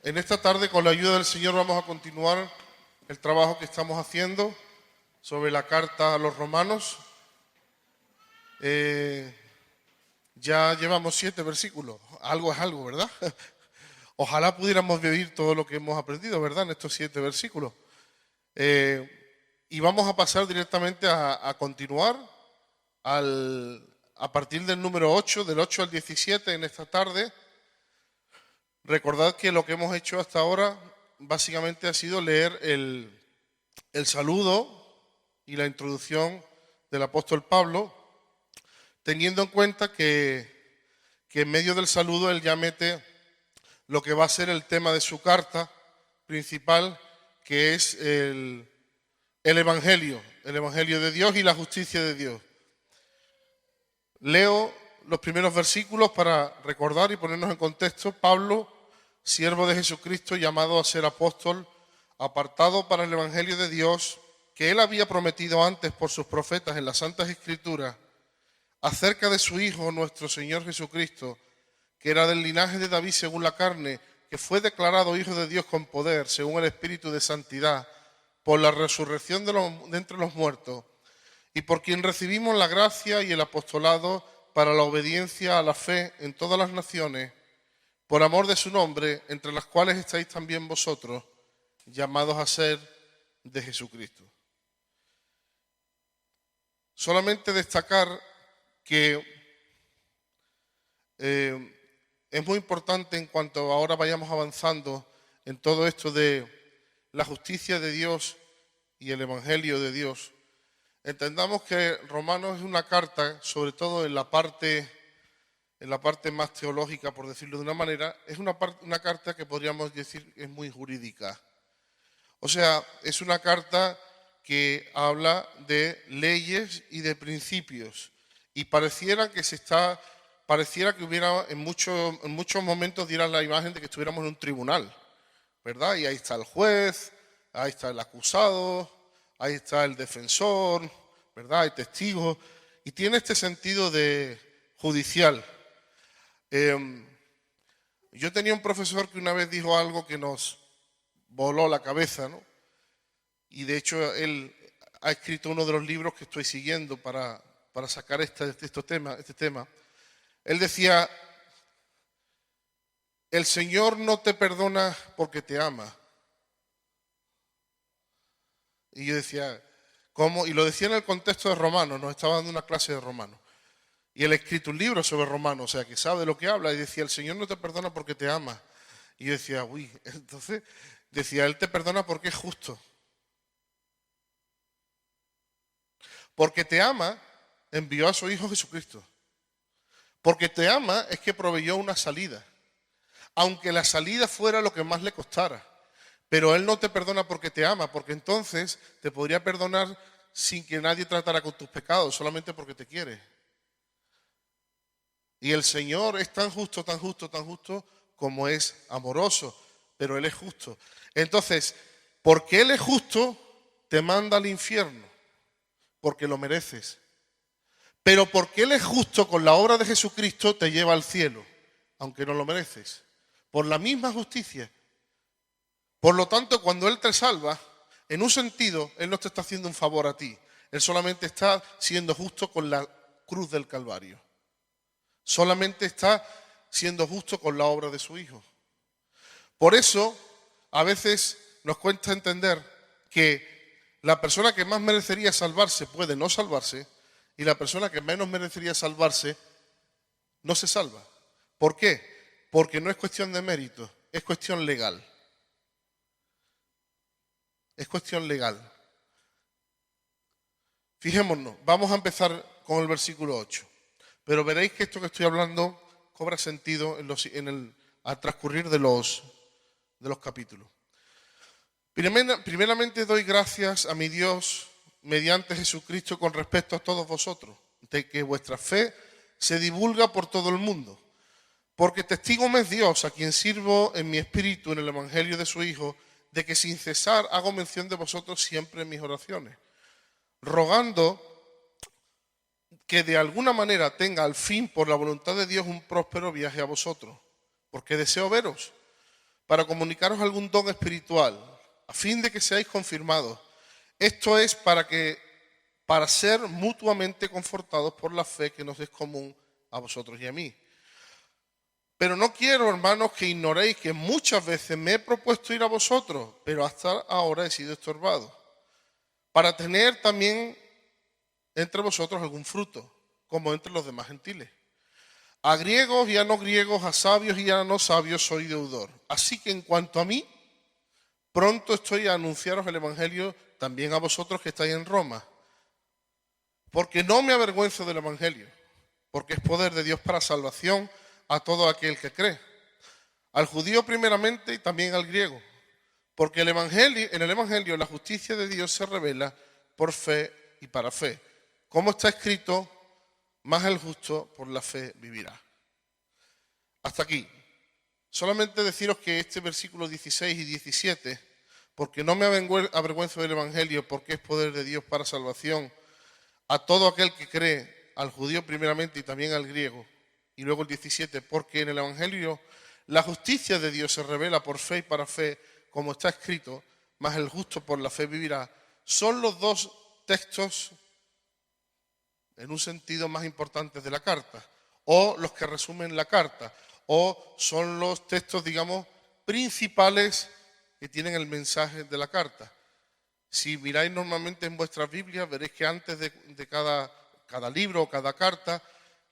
En esta tarde, con la ayuda del Señor, vamos a continuar el trabajo que estamos haciendo sobre la carta a los romanos. Ya llevamos 7 versículos, algo es algo, ¿verdad? Ojalá pudiéramos vivir todo lo que hemos aprendido, ¿verdad? En estos 7 versículos. Y vamos a pasar directamente a continuar a partir del número 8, del 8 al 17 en esta tarde. Recordad que lo que hemos hecho hasta ahora básicamente ha sido leer el saludo y la introducción del apóstol Pablo, teniendo en cuenta que en medio del saludo él ya mete lo que va a ser el tema de su carta principal, que es el Evangelio de Dios y la justicia de Dios. Leo los primeros versículos para recordar y ponernos en contexto. Pablo, siervo de Jesucristo, llamado a ser apóstol, apartado para el Evangelio de Dios, que él había prometido antes por sus profetas en las Santas Escrituras, acerca de su Hijo, nuestro Señor Jesucristo, que era del linaje de David según la carne, que fue declarado Hijo de Dios con poder, según el Espíritu de Santidad, por la resurrección de entre los muertos, y por quien recibimos la gracia y el apostolado para la obediencia a la fe en todas las naciones, por amor de su nombre, entre las cuales estáis también vosotros, llamados a ser de Jesucristo. Solamente destacar que es muy importante, en cuanto ahora vayamos avanzando en todo esto de la justicia de Dios y el Evangelio de Dios, entendamos que Romanos es una carta, sobre todo en la parte más teológica, por decirlo de una manera, es una carta que podríamos decir es muy jurídica. O sea, es una carta que habla de leyes y de principios, y pareciera que hubiera en muchos momentos diera la imagen de que estuviéramos en un tribunal, ¿verdad? Y ahí está el juez, ahí está el acusado, ahí está el defensor, ¿verdad? Hay testigos, y tiene este sentido de judicial. Yo tenía un profesor que una vez dijo algo que nos voló la cabeza, ¿no? Y de hecho él ha escrito uno de los libros que estoy siguiendo para sacar este tema. Él decía: el Señor no te perdona porque te ama. Y yo decía, ¿cómo? Y lo decía en el contexto de Romanos, nos estaba dando una clase de Romanos. Y él ha escrito un libro sobre Romanos, o sea, que sabe de lo que habla. Y decía, el Señor no te perdona porque te ama. Y yo decía, uy, entonces decía, Él te perdona porque es justo. Porque te ama, envió a su Hijo Jesucristo. Porque te ama es que proveyó una salida. Aunque la salida fuera lo que más le costara. Pero Él no te perdona porque te ama, porque entonces te podría perdonar sin que nadie tratara con tus pecados, solamente porque te quiere. Y el Señor es tan justo, tan justo, tan justo como es amoroso, pero Él es justo. Entonces, porque Él es justo, te manda al infierno, porque lo mereces. Pero porque Él es justo con la obra de Jesucristo, te lleva al cielo, aunque no lo mereces, por la misma justicia. Por lo tanto, cuando Él te salva, en un sentido, Él no te está haciendo un favor a ti. Él solamente está siendo justo con la cruz del Calvario. Solamente está siendo justo con la obra de su Hijo. Por eso, a veces nos cuesta entender que la persona que más merecería salvarse puede no salvarse, y la persona que menos merecería salvarse no se salva. ¿Por qué? Porque no es cuestión de mérito, es cuestión legal. Es cuestión legal. Fijémonos, vamos a empezar con el versículo 8. Pero veréis que esto que estoy hablando cobra sentido al transcurrir de los capítulos. Primeramente doy gracias a mi Dios mediante Jesucristo con respecto a todos vosotros, de que vuestra fe se divulga por todo el mundo. Porque testigo me es Dios, a quien sirvo en mi espíritu en el Evangelio de su Hijo, de que sin cesar hago mención de vosotros siempre en mis oraciones, rogando que de alguna manera tenga al fin, por la voluntad de Dios, un próspero viaje a vosotros, porque deseo veros, para comunicaros algún don espiritual, a fin de que seáis confirmados. Esto es para ser mutuamente confortados por la fe que nos es común a vosotros y a mí. Pero no quiero, hermanos, que ignoréis que muchas veces me he propuesto ir a vosotros, pero hasta ahora he sido estorbado, para tener también entre vosotros algún fruto, como entre los demás gentiles. A griegos y a no griegos, a sabios y a no sabios soy deudor. Así que en cuanto a mí, pronto estoy a anunciaros el Evangelio también a vosotros que estáis en Roma. Porque no me avergüenzo del Evangelio, porque es poder de Dios para salvación a todo aquel que cree. Al judío primeramente y también al griego. Porque en el Evangelio la justicia de Dios se revela por fe y para fe. Como está escrito, más el justo por la fe vivirá. Hasta aquí. Solamente deciros que este versículo 16 y 17, porque no me avergüenzo del Evangelio, porque es poder de Dios para salvación a todo aquel que cree, al judío primeramente y también al griego. Y luego el 17, porque en el Evangelio la justicia de Dios se revela por fe y para fe, como está escrito, más el justo por la fe vivirá. Son los dos textos en un sentido más importantes de la carta, o los que resumen la carta, o son los textos, digamos, principales que tienen el mensaje de la carta. Si miráis normalmente en vuestras Biblias, veréis que antes de cada libro o cada carta,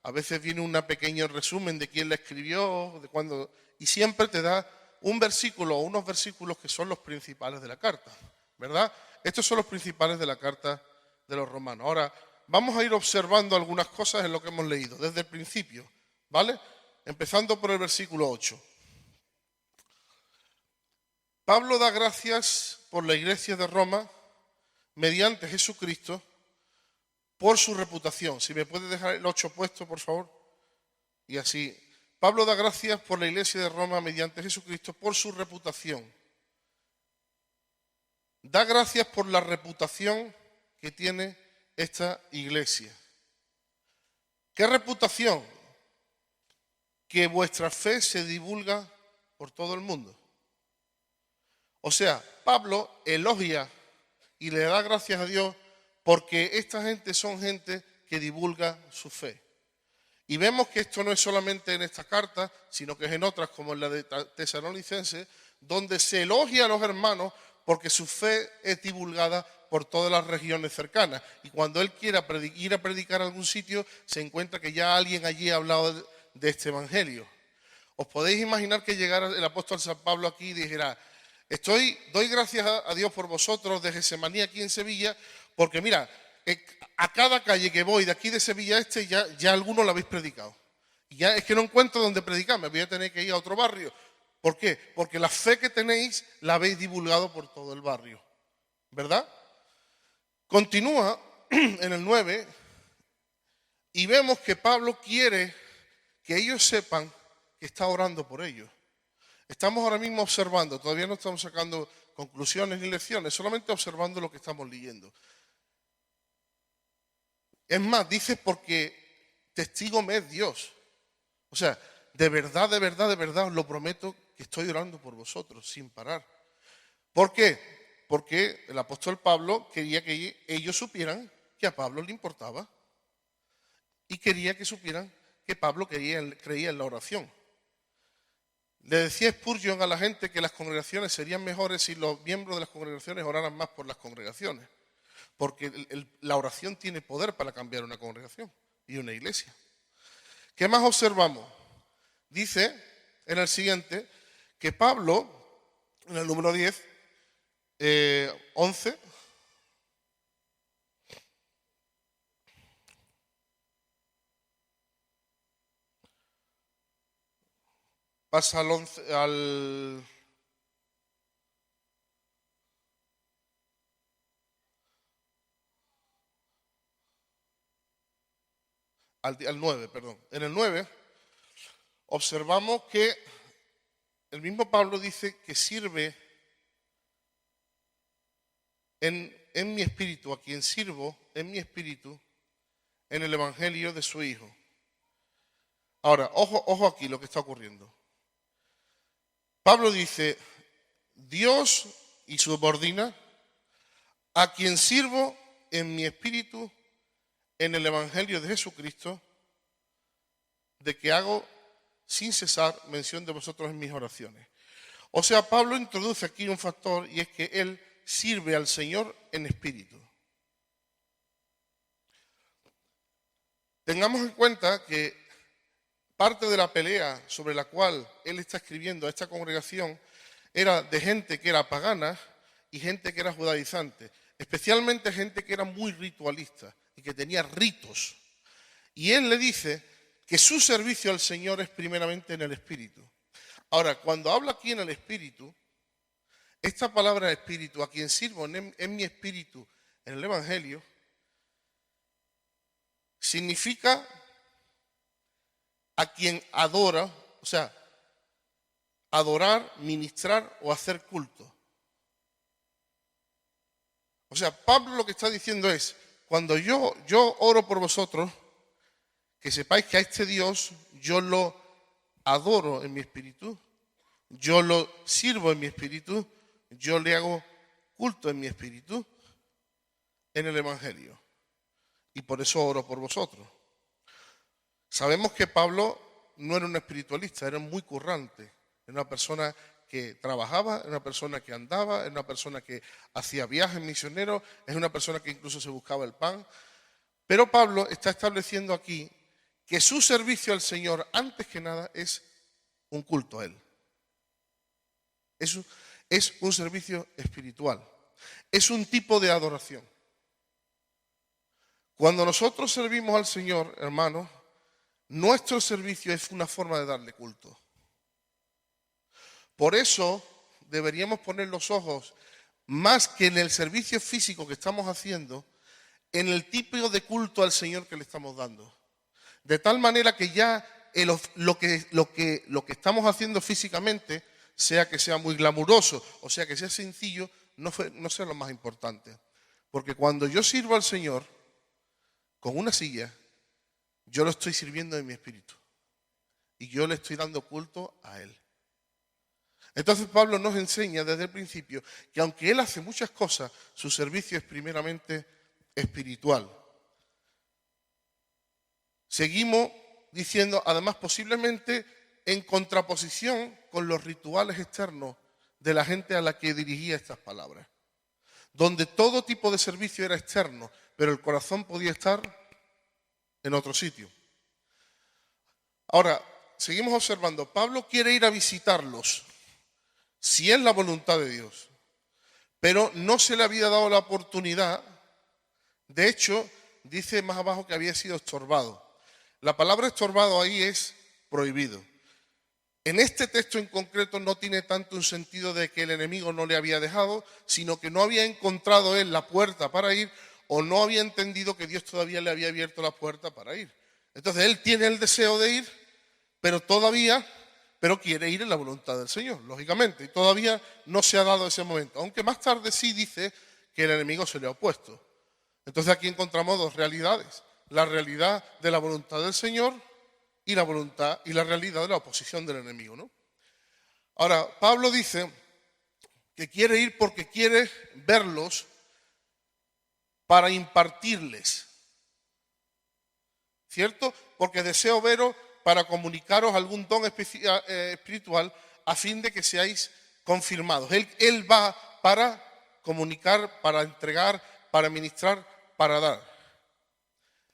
a veces viene un pequeño resumen de quién la escribió, de cuándo, y siempre te da un versículo o unos versículos que son los principales de la carta, ¿verdad? Estos son los principales de la carta de los romanos. Ahora, vamos a ir observando algunas cosas en lo que hemos leído, desde el principio, ¿vale? Empezando por el versículo 8. Pablo da gracias por la iglesia de Roma, mediante Jesucristo, por su reputación. Si me puede dejar el 8 puesto, por favor. Y así. Pablo da gracias por la iglesia de Roma, mediante Jesucristo, por su reputación. Da gracias por la reputación que tiene esta iglesia. ¿Qué reputación? Que vuestra fe se divulga por todo el mundo. O sea, Pablo elogia y le da gracias a Dios porque esta gente son gente que divulga su fe. Y vemos que esto no es solamente en esta carta, sino que es en otras, como en la de Tesalonicenses, donde se elogia a los hermanos porque su fe es divulgada por todas las regiones cercanas. Y cuando él quiera ir a predicar a algún sitio, se encuentra que ya alguien allí ha hablado de este evangelio. ¿Os podéis imaginar que llegara el apóstol San Pablo aquí y dijera: doy gracias a Dios por vosotros de Getsemaní aquí en Sevilla, porque mira, a cada calle que voy de aquí de Sevilla ya algunos lo habéis predicado. Y ya es que no encuentro donde predicar, me voy a tener que ir a otro barrio. ¿Por qué? Porque la fe que tenéis la habéis divulgado por todo el barrio, ¿verdad? Continúa en el 9 y vemos que Pablo quiere que ellos sepan que está orando por ellos. Estamos ahora mismo observando, todavía no estamos sacando conclusiones ni lecciones, solamente observando lo que estamos leyendo. Es más, dice porque testigo me es Dios. O sea, de verdad, de verdad, de verdad os lo prometo que estoy orando por vosotros sin parar. ¿Por qué? Porque el apóstol Pablo quería que ellos supieran que a Pablo le importaba y quería que supieran que Pablo creía en la oración. Le decía Spurgeon a la gente que las congregaciones serían mejores si los miembros de las congregaciones oraran más por las congregaciones, porque la oración tiene poder para cambiar una congregación y una iglesia. ¿Qué más observamos? Dice en el siguiente que Pablo, en el número 10, 11, pasa al 11, al 9, perdón. En el 9 observamos que el mismo Pablo dice que sirve en mi espíritu, a quien sirvo en mi espíritu, en el evangelio de su Hijo. Ahora, ojo aquí lo que está ocurriendo. Pablo dice, Dios y subordina a quien sirvo en mi espíritu en el Evangelio de Jesucristo, de que hago sin cesar mención de vosotros en mis oraciones. O sea, Pablo introduce aquí un factor y es que él sirve al Señor en espíritu. Tengamos en cuenta que parte de la pelea sobre la cual él está escribiendo a esta congregación era de gente que era pagana y gente que era judaizante, especialmente gente que era muy ritualista y que tenía ritos. Y él le dice que su servicio al Señor es primeramente en el Espíritu. Ahora, cuando habla aquí en el Espíritu, esta palabra Espíritu, a quien sirvo en mi Espíritu en el Evangelio, significa a quien adora, o sea, adorar, ministrar o hacer culto. O sea, Pablo lo que está diciendo es, cuando yo oro por vosotros, que sepáis que a este Dios yo lo adoro en mi espíritu, yo lo sirvo en mi espíritu, yo le hago culto en mi espíritu, en el Evangelio. Y por eso oro por vosotros. Sabemos que Pablo no era un espiritualista, era muy currante, era una persona que trabajaba, era una persona que andaba, era una persona que hacía viajes misioneros, es una persona que incluso se buscaba el pan. Pero Pablo está estableciendo aquí que su servicio al Señor, antes que nada, es un culto a Él. Es un servicio espiritual, es un tipo de adoración. Cuando nosotros servimos al Señor, hermanos, nuestro servicio es una forma de darle culto. Por eso deberíamos poner los ojos, más que en el servicio físico que estamos haciendo, en el tipo de culto al Señor que le estamos dando. De tal manera que ya lo que estamos haciendo físicamente, sea que sea muy glamuroso o sea que sea sencillo, no sea lo más importante. Porque cuando yo sirvo al Señor con una silla, yo lo estoy sirviendo en mi espíritu. Y yo le estoy dando culto a Él. Entonces Pablo nos enseña desde el principio que aunque él hace muchas cosas, su servicio es primeramente espiritual. Seguimos diciendo, además, posiblemente en contraposición con los rituales externos de la gente a la que dirigía estas palabras, donde todo tipo de servicio era externo, pero el corazón podía estar en otro sitio. Ahora, seguimos observando, Pablo quiere ir a visitarlos, si es la voluntad de Dios, pero no se le había dado la oportunidad. De hecho, dice más abajo que había sido estorbado. La palabra estorbado ahí es prohibido. En este texto en concreto no tiene tanto un sentido de que el enemigo no le había dejado, sino que no había encontrado él la puerta para ir o no había entendido que Dios todavía le había abierto la puerta para ir. Entonces él tiene el deseo de ir, pero quiere ir en la voluntad del Señor, lógicamente, y todavía no se ha dado ese momento, aunque más tarde sí dice que el enemigo se le ha opuesto. Entonces aquí encontramos dos realidades, la realidad de la voluntad del Señor y la voluntad y la realidad de la oposición del enemigo, ¿no? Ahora, Pablo dice que quiere ir porque quiere verlos para impartirles, ¿cierto? Porque deseo veros para comunicaros algún don espiritual a fin de que seáis confirmados. Él va para comunicar, para entregar, para ministrar, para dar.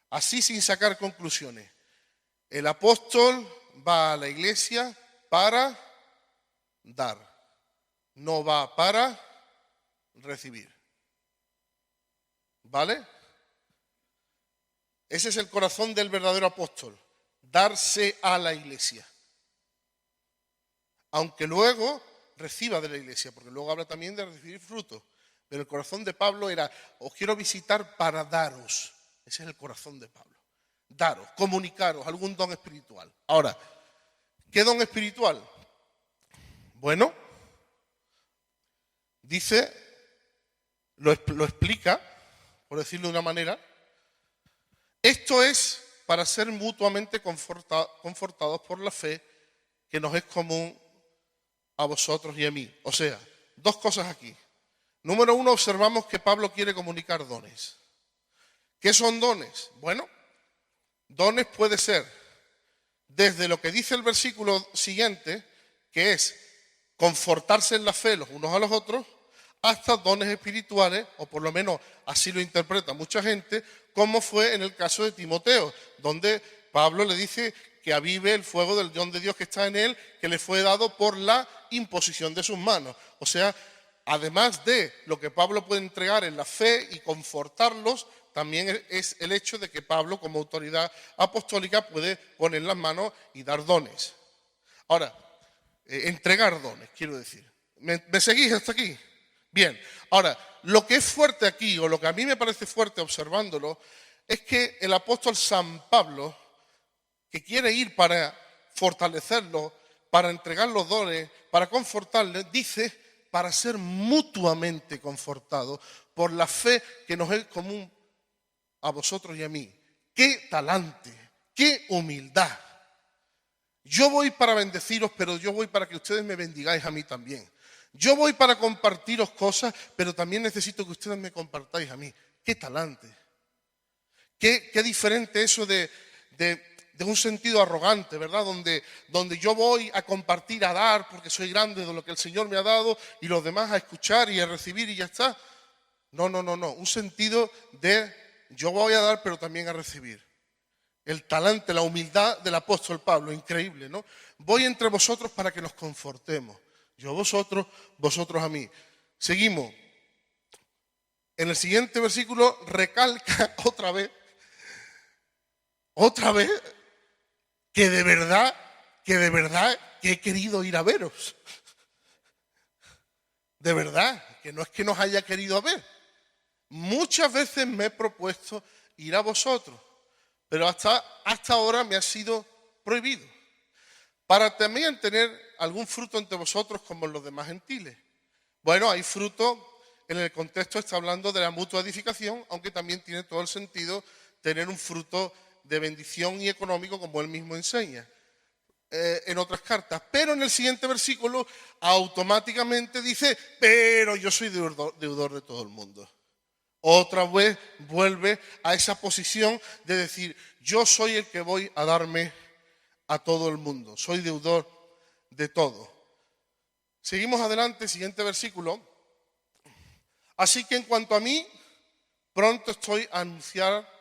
Así sin sacar conclusiones. El apóstol va a la iglesia para dar, no va para recibir. ¿Vale? Ese es el corazón del verdadero apóstol. Darse a la iglesia, aunque luego reciba de la iglesia, porque luego habla también de recibir frutos, pero el corazón de Pablo era, os quiero visitar para daros, ese es el corazón de Pablo, daros, comunicaros algún don espiritual. Ahora, ¿qué don espiritual? Bueno, dice, lo explica, por decirlo de una manera, esto es para ser mutuamente confortados por la fe que nos es común a vosotros y a mí. O sea, dos cosas aquí. Número uno, observamos que Pablo quiere comunicar dones. ¿Qué son dones? Bueno, dones puede ser desde lo que dice el versículo siguiente, que es confortarse en la fe los unos a los otros, hasta dones espirituales, o por lo menos así lo interpreta mucha gente, como fue en el caso de Timoteo, donde Pablo le dice que avive el fuego del don de Dios que está en él, que le fue dado por la imposición de sus manos. O sea, además de lo que Pablo puede entregar en la fe y confortarlos, también es el hecho de que Pablo, como autoridad apostólica, puede poner las manos y dar dones. Ahora, entregar dones, quiero decir. ¿Me seguís hasta aquí? Bien. Ahora, lo que es fuerte aquí, o lo que a mí me parece fuerte observándolo, es que el apóstol San Pablo, que quiere ir para fortalecerlos, para entregar los dones, para confortarles, dice, para ser mutuamente confortados por la fe que nos es común a vosotros y a mí. ¡Qué talante! ¡Qué humildad! Yo voy para bendeciros, pero yo voy para que ustedes me bendigáis a mí también. Yo voy para compartiros cosas, pero también necesito que ustedes me compartáis a mí. ¡Qué talante! Qué diferente eso de un sentido arrogante, ¿verdad? Donde yo voy a compartir, a dar, porque soy grande de lo que el Señor me ha dado, y los demás a escuchar y a recibir y ya está. No. Un sentido de yo voy a dar, pero también a recibir. El talante, la humildad del apóstol Pablo, increíble, ¿no? Voy entre vosotros para que nos confortemos. Yo a vosotros, vosotros a mí. Seguimos. En el siguiente versículo recalca otra vez, que de verdad que he querido ir a veros. De verdad, que no es que nos haya querido ver. Muchas veces me he propuesto ir a vosotros, pero hasta ahora me ha sido prohibido, para también tener algún fruto entre vosotros como en los demás gentiles. Bueno, hay fruto, en el contexto está hablando de la mutua edificación, aunque también tiene todo el sentido tener un fruto de bendición y económico, como él mismo enseña en otras cartas. Pero en el siguiente versículo automáticamente dice, pero yo soy deudor de todo el mundo. Otra vez vuelve a esa posición de decir, yo soy el que voy a darme a todo el mundo, soy deudor de todo. Seguimos adelante, siguiente versículo. Así que en cuanto a mí, pronto estoy a anunciar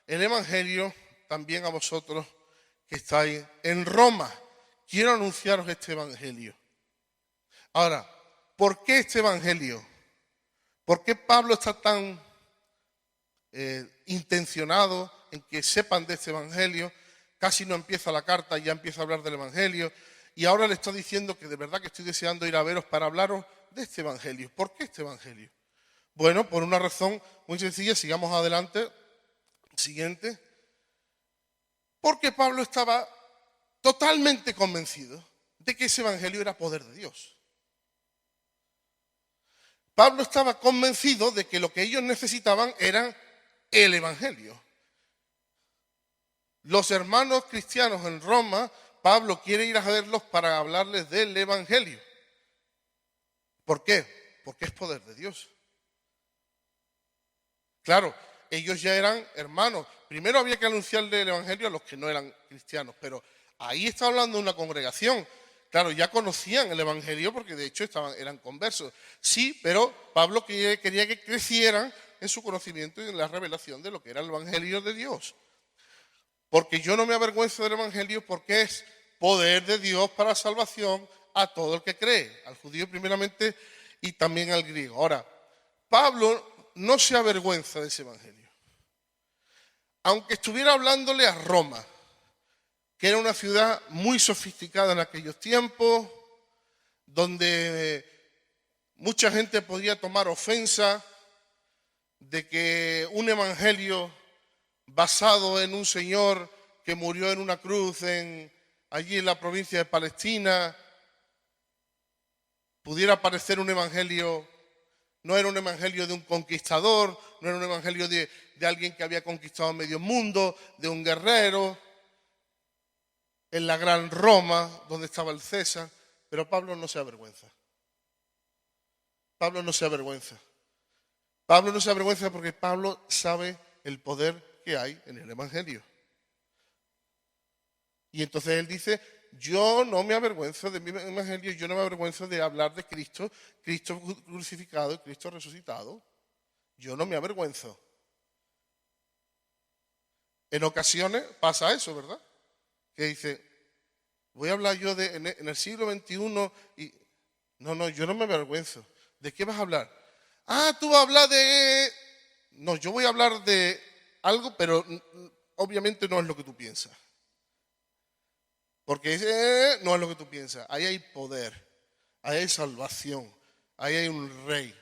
el Evangelio también a vosotros que estáis en Roma. Quiero anunciaros este Evangelio. Ahora, ¿por qué este Evangelio? ¿Por qué Pablo está tan intencionado en que sepan de este Evangelio? Casi no empieza la carta y ya empieza a hablar del Evangelio. Y ahora le está diciendo que de verdad que estoy deseando ir a veros para hablaros de este Evangelio. ¿Por qué este Evangelio? Bueno, por una razón muy sencilla. Sigamos adelante. Siguiente. Porque Pablo estaba totalmente convencido de que ese Evangelio era poder de Dios. Pablo estaba convencido de que lo que ellos necesitaban era el Evangelio. Los hermanos cristianos en Roma, Pablo quiere ir a verlos para hablarles del Evangelio. ¿Por qué? Porque es poder de Dios. Claro, ellos ya eran hermanos. Primero había que anunciarle el Evangelio a los que no eran cristianos, pero ahí está hablando de una congregación. Claro, ya conocían el Evangelio porque de hecho eran conversos. Sí, pero Pablo quería que crecieran en su conocimiento y en la revelación de lo que era el Evangelio de Dios. Porque yo no me avergüenzo del Evangelio porque es poder de Dios para salvación a todo el que cree, al judío primeramente y también al griego. Ahora, Pablo no se avergüenza de ese Evangelio. Aunque estuviera hablándole a Roma, que era una ciudad muy sofisticada en aquellos tiempos, donde mucha gente podía tomar ofensa de que un evangelio basado en un señor que murió en una cruz allí en la provincia de Palestina pudiera parecer un evangelio, no era un evangelio de un conquistador, no era un evangelio de alguien que había conquistado medio mundo, de un guerrero en la gran Roma, donde estaba el César. Pero Pablo no se avergüenza. Pablo no se avergüenza. Pablo no se avergüenza porque Pablo sabe el poder que hay en el Evangelio. Y entonces él dice, yo no me avergüenzo de mi Evangelio, yo no me avergüenzo de hablar de Cristo, Cristo crucificado y Cristo resucitado. Yo no me avergüenzo. En ocasiones pasa eso, ¿verdad? Que dice, voy a hablar yo en el siglo XXI y... No, yo no me avergüenzo. ¿De qué vas a hablar? Ah, tú vas a hablar de... No, yo voy a hablar de algo, pero obviamente no es lo que tú piensas. Porque no es lo que tú piensas. Ahí hay poder, ahí hay salvación, ahí hay un rey.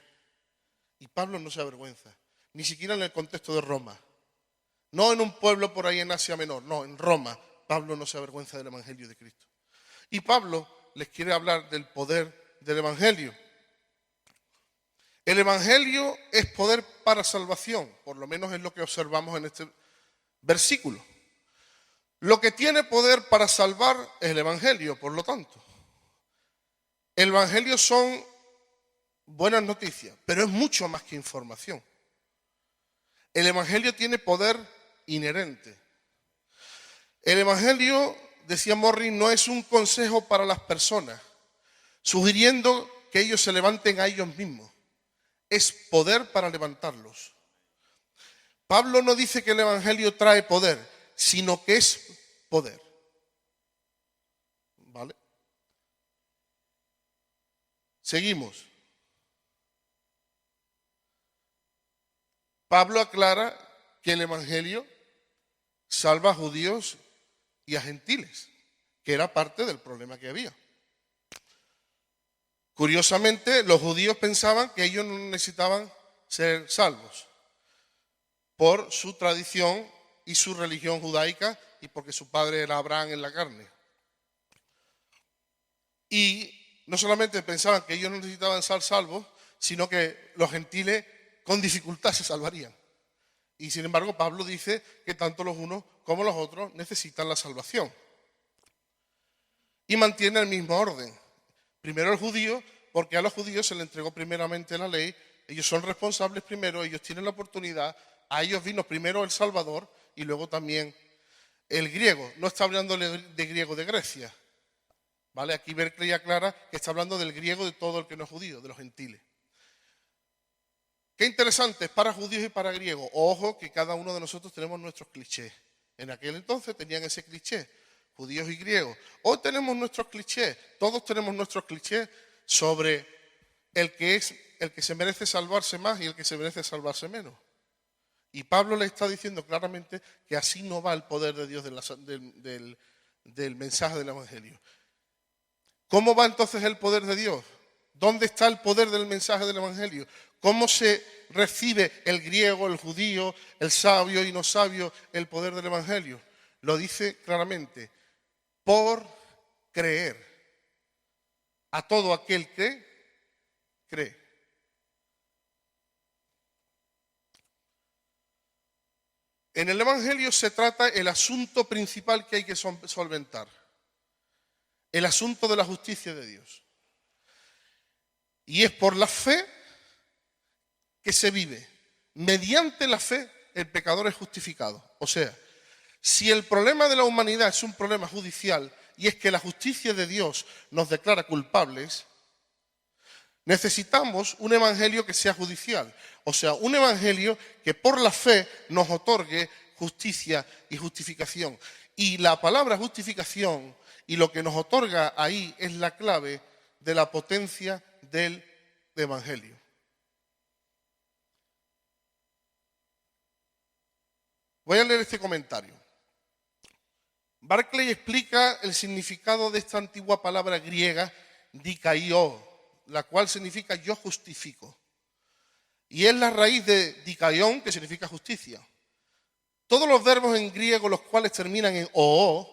Y Pablo no se avergüenza, ni siquiera en el contexto de Roma. No en un pueblo por ahí en Asia Menor, no, en Roma. Pablo no se avergüenza del Evangelio de Cristo. Y Pablo les quiere hablar del poder del Evangelio. El Evangelio es poder para salvación, por lo menos es lo que observamos en este versículo. Lo que tiene poder para salvar es el Evangelio, por lo tanto. El Evangelio son buenas noticias, pero es mucho más que información. El Evangelio tiene poder inherente. El Evangelio, decía Morris, no es un consejo para las personas, sugiriendo que ellos se levanten a ellos mismos. Es poder para levantarlos. Pablo no dice que el Evangelio trae poder, sino que es poder. ¿Vale? Seguimos. Pablo aclara que el Evangelio salva a judíos y a gentiles, que era parte del problema que había. Curiosamente, los judíos pensaban que ellos no necesitaban ser salvos por su tradición y su religión judaica y porque su padre era Abraham en la carne. Y no solamente pensaban que ellos no necesitaban ser salvos, sino que los gentiles con dificultad se salvarían. Y sin embargo, Pablo dice que tanto los unos como los otros necesitan la salvación. Y mantiene el mismo orden. Primero el judío, porque a los judíos se les entregó primeramente la ley, ellos son responsables primero, ellos tienen la oportunidad, a ellos vino primero el Salvador y luego también el griego. No está hablando de griego de Grecia, ¿vale? Aquí Berkeley aclara que está hablando del griego de todo el que no es judío, de los gentiles. Qué interesante, es para judíos y para griegos. Ojo que cada uno de nosotros tenemos nuestros clichés. En aquel entonces tenían ese cliché, judíos y griegos. Hoy tenemos nuestros clichés, todos tenemos nuestros clichés sobre el que se merece salvarse más y el que se merece salvarse menos. Y Pablo le está diciendo claramente que así no va el poder de Dios del mensaje del Evangelio. ¿Cómo va entonces el poder de Dios? ¿Dónde está el poder del mensaje del Evangelio? ¿Cómo se recibe el griego, el judío, el sabio y no sabio el poder del Evangelio? Lo dice claramente, por creer. A todo aquel que cree. En el Evangelio se trata el asunto principal que hay que solventar. El asunto de la justicia de Dios. Y es por la fe que se vive. Mediante la fe el pecador es justificado. O sea, si el problema de la humanidad es un problema judicial y es que la justicia de Dios nos declara culpables, necesitamos un evangelio que sea judicial. O sea, un evangelio que por la fe nos otorgue justicia y justificación. Y la palabra justificación y lo que nos otorga ahí es la clave de la potencia del evangelio. Voy a leer este comentario. Berkeley explica el significado de esta antigua palabra griega, dikaio, la cual significa yo justifico. Y es la raíz de dikaion, que significa justicia. Todos los verbos en griego, los cuales terminan en oo,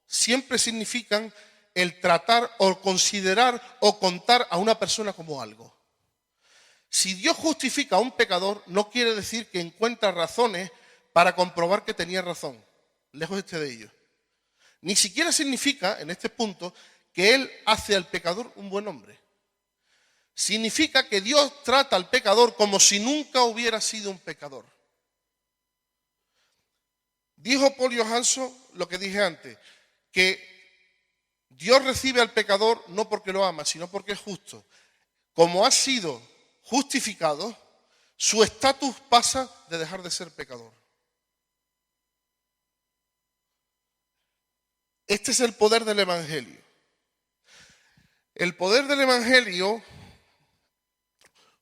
siempre significan el tratar o considerar o contar a una persona como algo. Si Dios justifica a un pecador, no quiere decir que encuentra razones para comprobar que tenía razón. Lejos esté de ello. Ni siquiera significa, en este punto, que Él hace al pecador un buen hombre. Significa que Dios trata al pecador como si nunca hubiera sido un pecador. Dijo Paul Johansson lo que dije antes, que Dios recibe al pecador no porque lo ama, sino porque es justo. Como ha sido justificado, su estatus pasa de dejar de ser pecador. Este es el poder del Evangelio. El poder del Evangelio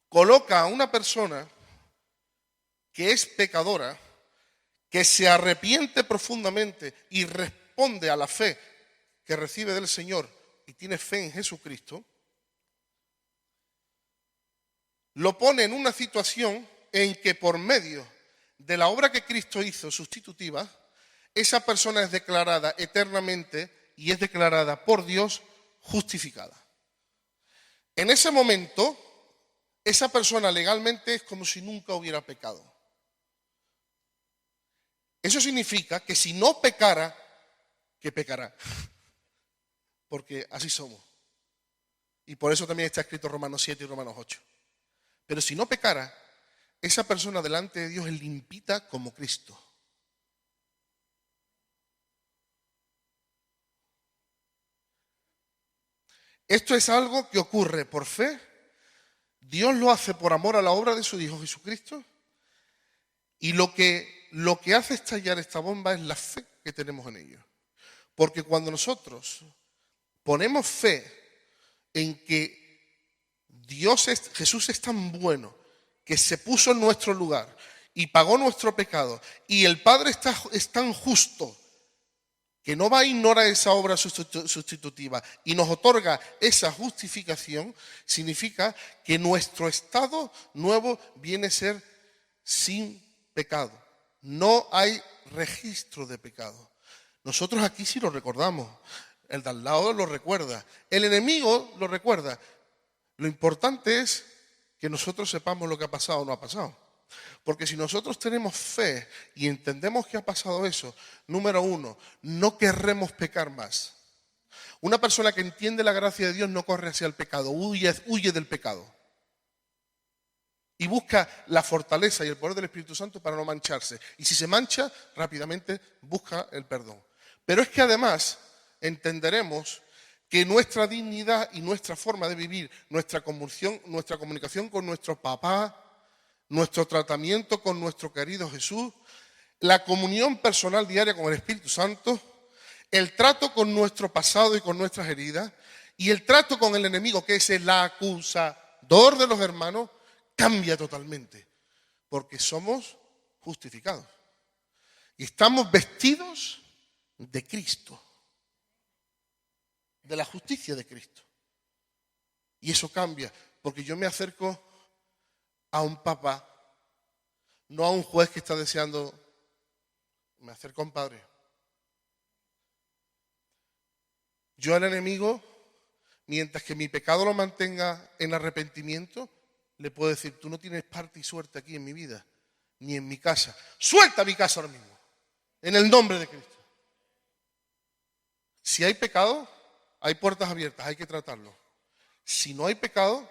coloca a una persona que es pecadora, que se arrepiente profundamente y responde a la fe que recibe del Señor y tiene fe en Jesucristo, lo pone en una situación en que por medio de la obra que Cristo hizo sustitutiva, esa persona es declarada eternamente y es declarada por Dios justificada. En ese momento, esa persona legalmente es como si nunca hubiera pecado. Eso significa que si no pecara, que pecará. Porque así somos. Y por eso también está escrito Romanos 7 y Romanos 8. Pero si no pecara, esa persona delante de Dios es limpita como Cristo. Esto es algo que ocurre por fe. Dios lo hace por amor a la obra de su Hijo Jesucristo. Y lo que hace estallar esta bomba es la fe que tenemos en ello. Porque cuando nosotros ponemos fe en que Jesús es tan bueno que se puso en nuestro lugar y pagó nuestro pecado, y el Padre es tan justo que no va a ignorar esa obra sustitutiva y nos otorga esa justificación, significa que nuestro estado nuevo viene a ser sin pecado. No hay registro de pecado. Nosotros aquí sí lo recordamos. El de al lado lo recuerda. El enemigo lo recuerda. Lo importante es que nosotros sepamos lo que ha pasado o no ha pasado. Porque si nosotros tenemos fe y entendemos que ha pasado eso, número uno, no querremos pecar más. Una persona que entiende la gracia de Dios no corre hacia el pecado, huye del pecado. Y busca la fortaleza y el poder del Espíritu Santo para no mancharse. Y si se mancha, rápidamente busca el perdón. Pero es que además entenderemos que nuestra dignidad y nuestra forma de vivir, nuestra comunicación con nuestro papá, nuestro tratamiento con nuestro querido Jesús, la comunión personal diaria con el Espíritu Santo, el trato con nuestro pasado y con nuestras heridas, y el trato con el enemigo, que es el acusador de los hermanos, cambia totalmente, porque somos justificados. Y estamos vestidos de Cristo, de la justicia de Cristo. Y eso cambia, porque yo me acerco a un papá, no a un juez que está deseando, me acerco a un padre. Yo al enemigo, mientras que mi pecado lo mantenga en arrepentimiento, le puedo decir, tú no tienes parte y suerte aquí en mi vida, ni en mi casa. Suelta mi casa ahora mismo, en el nombre de Cristo. Si hay pecado, hay puertas abiertas, hay que tratarlo. Si no hay pecado,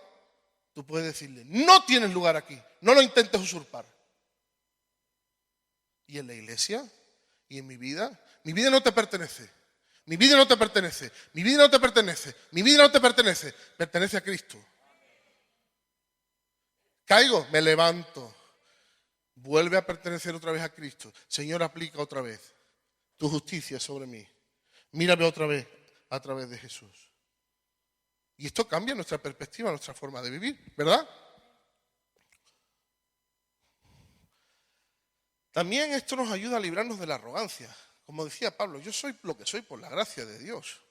tú puedes decirle, no tienes lugar aquí, no lo intentes usurpar. Y en la iglesia y en mi vida no te pertenece. Mi vida no te pertenece, mi vida no te pertenece, mi vida no te pertenece, pertenece a Cristo. Caigo, me levanto, vuelve a pertenecer otra vez a Cristo. Señor, aplica otra vez tu justicia sobre mí. Mírame otra vez a través de Jesús. Y esto cambia nuestra perspectiva, nuestra forma de vivir, ¿verdad? También esto nos ayuda a librarnos de la arrogancia. Como decía Pablo, yo soy lo que soy por la gracia de Dios.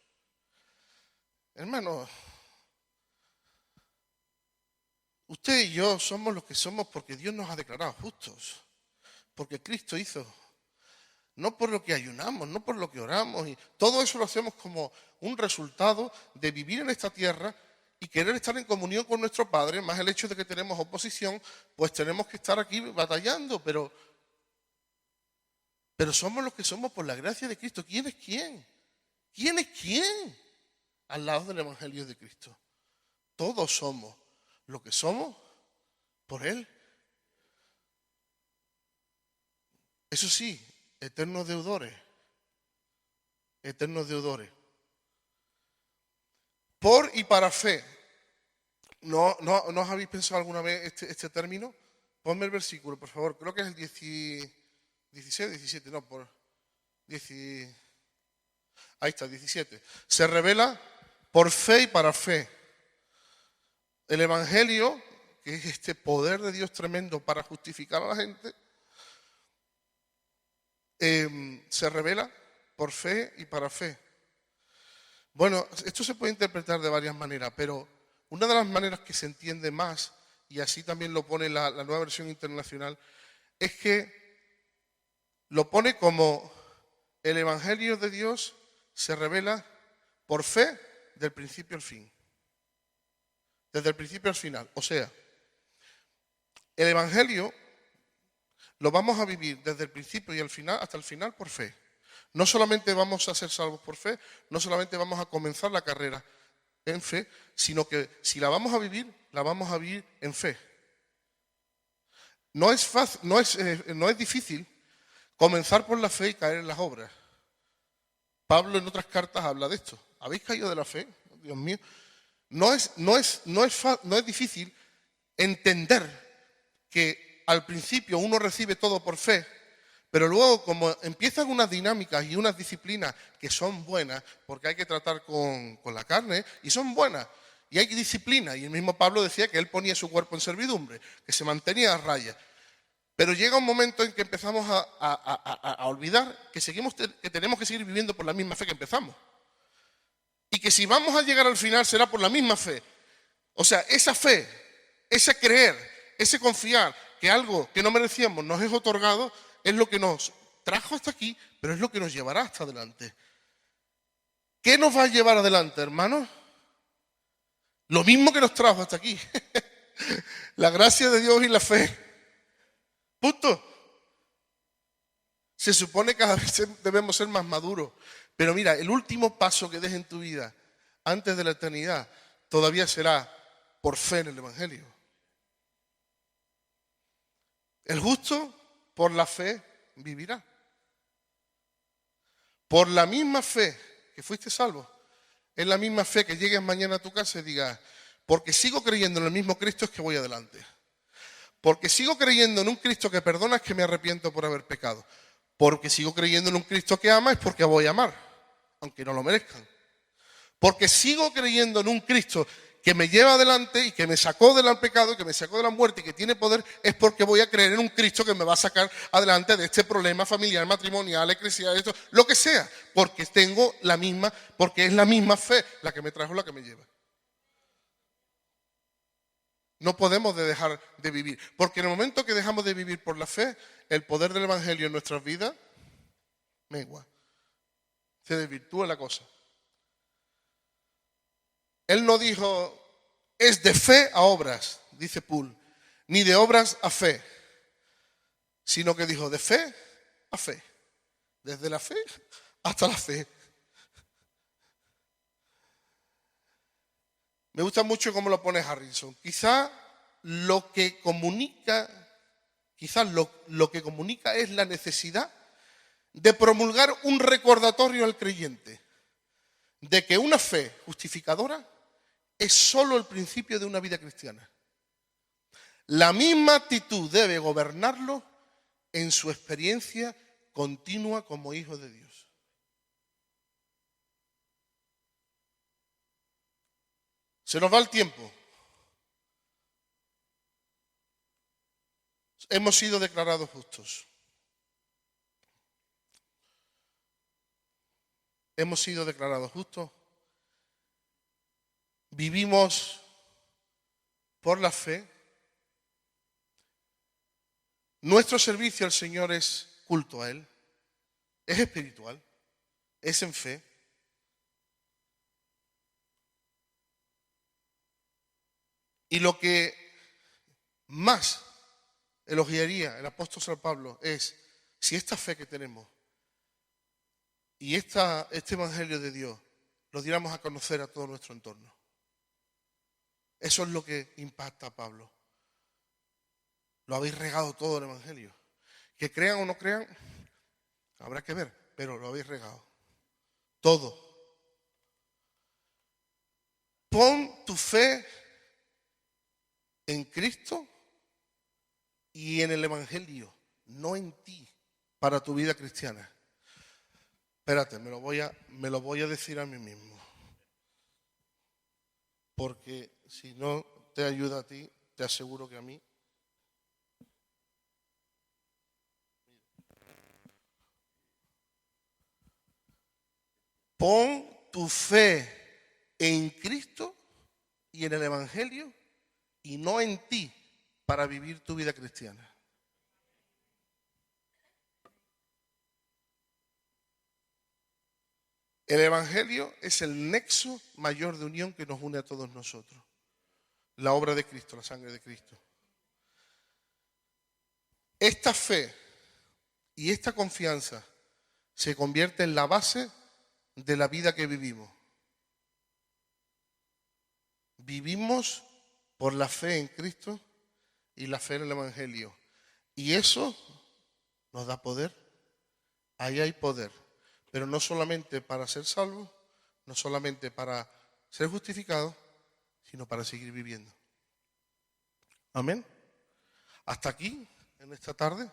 Hermanos, usted y yo somos los que somos porque Dios nos ha declarado justos. Porque Cristo hizo. No por lo que ayunamos, no por lo que oramos. Y todo eso lo hacemos como un resultado de vivir en esta tierra y querer estar en comunión con nuestro Padre, más el hecho de que tenemos oposición, pues tenemos que estar aquí batallando, pero somos los que somos por la gracia de Cristo. ¿Quién es quién? ¿Quién es quién? al lado del Evangelio de Cristo. Todos somos lo que somos por Él. Eso sí, eternos deudores. Eternos deudores. Por y para fe. ¿No os habéis pensado alguna vez este término? Ponme el versículo, por favor. Creo que es el 16, 17, no, por 10, ahí está, 17. Se revela por fe y para fe. El Evangelio, que es este poder de Dios tremendo para justificar a la gente, se revela por fe y para fe. Bueno, esto se puede interpretar de varias maneras, pero una de las maneras que se entiende más, y así también lo pone la nueva versión internacional, es que lo pone como el Evangelio de Dios se revela por fe del principio al fin. Desde el principio al final. O sea, el Evangelio lo vamos a vivir desde el principio y al final, hasta el final por fe. No solamente vamos a ser salvos por fe, no solamente vamos a comenzar la carrera en fe, sino que si la vamos a vivir en fe. No es fácil, no es difícil comenzar por la fe y caer en las obras. Pablo en otras cartas habla de esto. ¿Habéis caído de la fe? Dios mío. No es difícil entender que al principio uno recibe todo por fe, pero luego como empiezan unas dinámicas y unas disciplinas que son buenas, porque hay que tratar con la carne, y son buenas, y hay disciplina, y el mismo Pablo decía que él ponía su cuerpo en servidumbre, que se mantenía a raya. Pero llega un momento en que empezamos a olvidar que tenemos que seguir viviendo por la misma fe que empezamos. Y que si vamos a llegar al final será por la misma fe. O sea, esa fe, ese creer, ese confiar que algo que no merecíamos nos es otorgado, es lo que nos trajo hasta aquí, pero es lo que nos llevará hasta adelante. ¿Qué nos va a llevar adelante, hermanos? Lo mismo que nos trajo hasta aquí. La gracia de Dios y la fe. Punto. Se supone que cada vez debemos ser más maduros. Pero mira, el último paso que des en tu vida antes de la eternidad todavía será por fe en el Evangelio. El justo por la fe vivirá. Por la misma fe que fuiste salvo, es la misma fe que llegues mañana a tu casa y digas, porque sigo creyendo en el mismo Cristo es que voy adelante. Porque sigo creyendo en un Cristo que perdona es que me arrepiento por haber pecado. Porque sigo creyendo en un Cristo que ama es porque voy a amar, aunque no lo merezcan. Porque sigo creyendo en un Cristo que me lleva adelante y que me sacó del pecado, que me sacó de la muerte y que tiene poder, es porque voy a creer en un Cristo que me va a sacar adelante de este problema familiar, matrimonial, eclesial, esto, lo que sea, porque porque es la misma fe la que me trajo, la que me lleva. No podemos dejar de vivir, porque en el momento que dejamos de vivir por la fe, el poder del Evangelio en nuestras vidas mengua, se desvirtúa la cosa. Él no dijo, es de fe a obras, dice Poole, ni de obras a fe, sino que dijo de fe a fe, desde la fe hasta la fe. Me gusta mucho cómo lo pone Harrison. Quizá lo que comunica es la necesidad de promulgar un recordatorio al creyente de que una fe justificadora es solo el principio de una vida cristiana. La misma actitud debe gobernarlo en su experiencia continua como hijo de Dios. Se nos va el tiempo. Hemos sido declarados justos. Hemos sido declarados justos. Vivimos por la fe. Nuestro servicio al Señor es culto a Él. Es espiritual. Es en fe. Y lo que más elogiaría el apóstol San Pablo es si esta fe que tenemos y este Evangelio de Dios lo diéramos a conocer a todo nuestro entorno. Eso es lo que impacta a Pablo. Lo habéis regado todo el Evangelio. Que crean o no crean, habrá que ver, pero lo habéis regado. Todo. Pon tu fe en Cristo y en el Evangelio, no en ti, para tu vida cristiana. Espérate, me lo voy a decir a mí mismo. Porque si no te ayuda a ti, te aseguro que a mí. Pon tu fe en Cristo y en el Evangelio y no en ti para vivir tu vida cristiana. El Evangelio es el nexo mayor de unión que nos une a todos nosotros. La obra de Cristo, la sangre de Cristo. Esta fe y esta confianza se convierte en la base de la vida que vivimos. Vivimos por la fe en Cristo y la fe en el Evangelio. Y eso nos da poder. Ahí hay poder. Pero no solamente para ser salvos, no solamente para ser justificados, sino para seguir viviendo. Amén. Hasta aquí, en esta tarde.